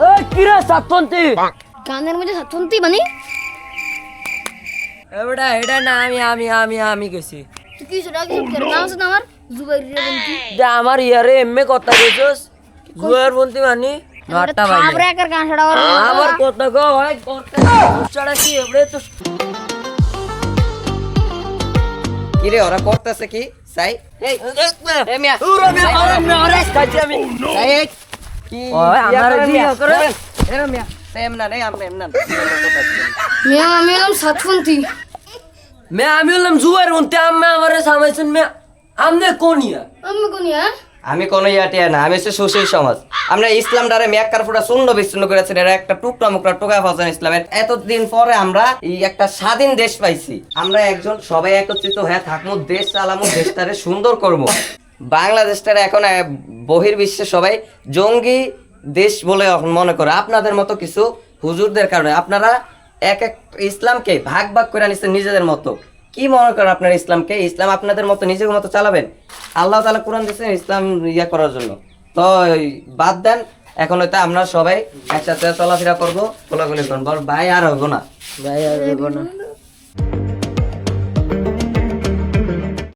এই কি রে সাতপন্থী কানের মধ্যে সাতপন্থী মানে এবড়া এটা না আমি কইছি তুই কি সেটা কি করে নাম আছে না আমার জুবাইর বন্তি যে আমার ইয়ারে এমএ কথা কইছস জুয়ার বন্তি মানে নটা আমরা বাইরে একার গান ছাড়া আমার কথা গো হয় করতে ছাড়া কি এবড়ে তো কি রে ওরা করতেছে কি সাই এই মিয়া ওরে কাজে আমি এই কি ওই আমার জি করে এরা মিয়া সেম না রে আমরা এমন না মিয়া আমি নাম সাতপন্থী মে আমি হলাম জুয়ার বন্তি আমি আমারে সামাইছেন মে আমনে কোনিয়া আমি কোনিয়া আমি কোন ইয়াটিয়া না আমি হচ্ছে সুশীল সমাজ আমরা ইসলাম দ্বারা মেয়াক্কার ফুটা শূন্য বিচ্ছিন্ন করেছেন এরা একটা টুকরা মুকরা টোকা ফাসান ইসলামের এতদিন পরে আমরা এই একটা স্বাধীন দেশ পাইছি আমরা একজন সবাই একত্রিত হয়ে থাকবো দেশ চালামো দেশটারে সুন্দর করব বাংলাদেশটারে এখন বহির্বিশ্বে সবাই জঙ্গি দেশ বলে এখন মনে করে আপনাদের মতো কিছু হুজুরদের কারণে আপনারা এক এক ইসলামকে ভাগ ভাগ করে নিচ্ছেন নিজেদের মতো কি মনে করেন আপনার ইসলামকে ইসলাম আপনাদের মতো নিজের মতো চালাবেন আল্লাহ তাআলা কোরআন দিয়েছেন ইসলাম ইয়া করার জন্য তো বাদ দেন এখন হয়তো আমরা সবাই একসাথে চলাফেরা করবো কোলাকুলি করবো ভাই আর হবো না ভাই আর হইব না